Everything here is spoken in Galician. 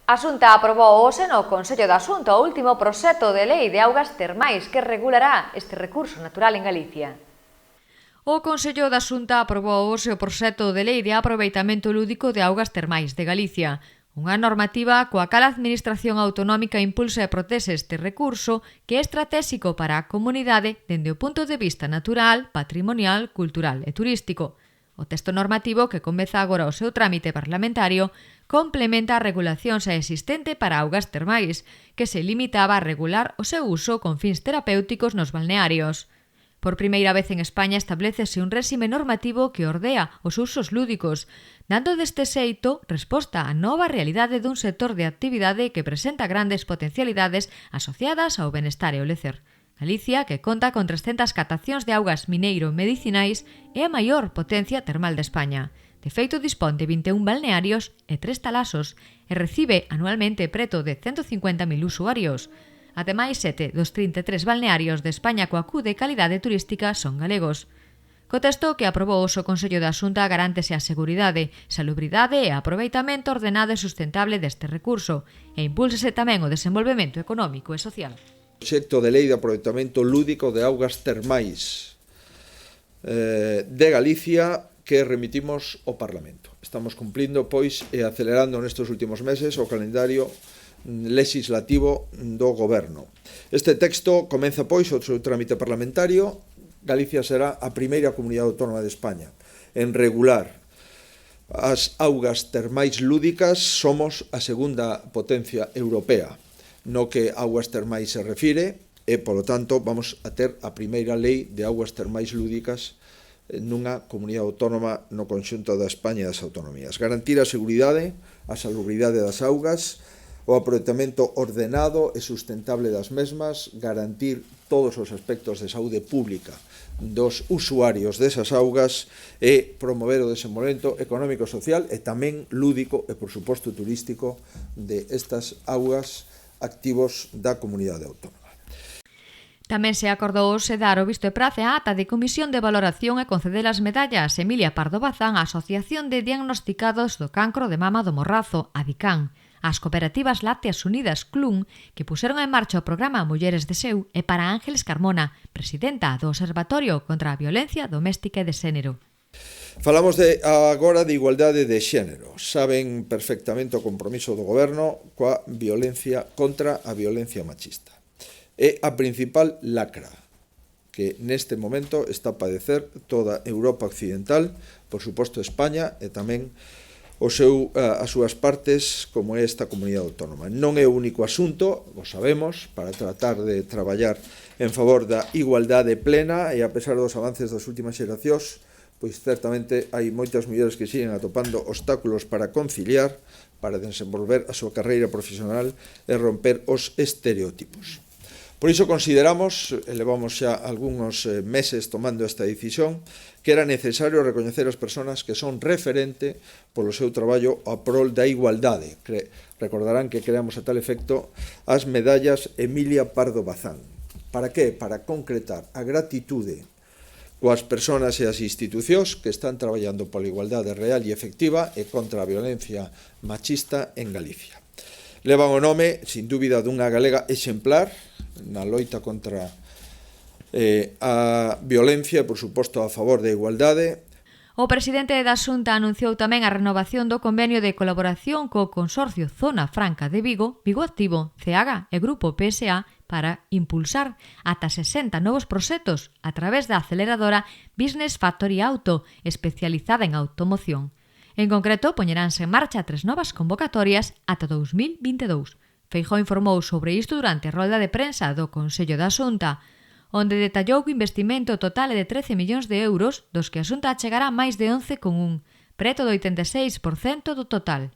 A Xunta aprobou hoxe no Consello da Xunta o último proxecto de lei de augas termais que regulará este recurso natural en Galicia. O Consello da Xunta aprobou hoxe o proxecto de lei de aproveitamento lúdico de augas termais de Galicia, unha normativa coa cal a Administración Autonómica impulsa e protexe este recurso que é estratégico para a comunidade dende o punto de vista natural, patrimonial, cultural e turístico. O texto normativo, que comeza agora o seu trámite parlamentario, complementa a regulación xa existente para augas termais, que se limitaba a regular o seu uso con fins terapéuticos nos balnearios. Por primeira vez en España establécese un réxime normativo que ordea os usos lúdicos, dando deste xeito resposta á nova realidade dun sector de actividade que presenta grandes potencialidades asociadas ao benestar e ao lecer. Galicia, que conta con 300 catacións de augas mineiro-medicinais, é a maior potencia termal de España. De feito, dispón de 21 balnearios e 3 talasos e recibe anualmente preto de 150.000 usuarios. Ademais, 7 dos 33 balnearios de España coa Q de calidade turística son galegos. Co texto que aprobou o Consello da Xunta garántese a seguridade, salubridade e aproveitamento ordenado e sustentable deste recurso e impúlsese tamén o desenvolvemento económico e social. Proxecto de lei de aproveitamento lúdico de augas termais de Galicia que remitimos ao Parlamento. Estamos cumplindo, pois, e acelerando nestes últimos meses o calendario legislativo do Goberno. Este texto comeza, pois, o seu trámite parlamentario. Galicia será a primeira comunidade autónoma de España en regular as augas termais lúdicas. Somos a segunda potencia europea no que augas termais se refire e, polo tanto, vamos a ter a primeira lei de augas termais lúdicas nunha comunidade autónoma no conxunto da España e das autonomías. Garantir a seguridade, a salubridade das augas, o aproveitamento ordenado e sustentable das mesmas, garantir todos os aspectos de saúde pública dos usuarios desas augas e promover o desenvolvemento económico, social e tamén lúdico e, por suposto, turístico de estas augas activos da comunidade autónoma. Tamén se acordou hoxe dar o visto e prace á ata de comisión de valoración e conceder as medallas Emilia Pardo Bazán á Asociación de Diagnosticados do Cancro de Mama do Morrazo, ADICAN, ás cooperativas Lácteas Unidas CLUN, que puseron en marcha o programa Mulleres de Seu, e para Ángeles Carmona, presidenta do Observatorio contra a Violencia Doméstica e de Xénero. Falamos agora de igualdade de xénero. Saben perfectamente o compromiso do Goberno coa violencia contra a violencia machista. É a principal lacra que neste momento está a padecer toda Europa occidental, por suposto España e tamén as súas partes como é esta comunidade autónoma. Non é o único asunto, o sabemos, para tratar de traballar en favor da igualdade plena e a pesar dos avances das últimas xeracións, pois certamente hai moitas mulleres que siguen atopando obstáculos para conciliar, para desenvolver a súa carreira profesional e romper os estereotipos. Por iso consideramos, e levamos xa algúns meses tomando esta decisión, que era necesario recoñecer as persoas que son referente polo seu traballo a prol da igualdade. Recordarán que creamos a tal efecto as medallas Emilia Pardo Bazán. Para que? Para concretar a gratitude coas persoas e as institucións que están traballando pola igualdade real e efectiva e contra a violencia machista en Galicia. Levan o nome, sin dúbida, dunha galega exemplar na loita contra a violencia e, por suposto, a favor da igualdade. O presidente da Xunta anunciou tamén a renovación do convenio de colaboración co Consorcio Zona Franca de Vigo, Vigo Activo, CEAGA e Grupo PSA para impulsar ata 60 novos proxectos a través da aceleradora Business Factory Auto, especializada en automoción. En concreto, poñeránse en marcha 3 novas convocatorias ata 2022. Feijóo informou sobre isto durante a rolda de prensa do Consello da Xunta, onde detallou que o investimento total é de 13 millóns de euros, dos que a Xunta achegará máis de 11,1, preto do 86% do total.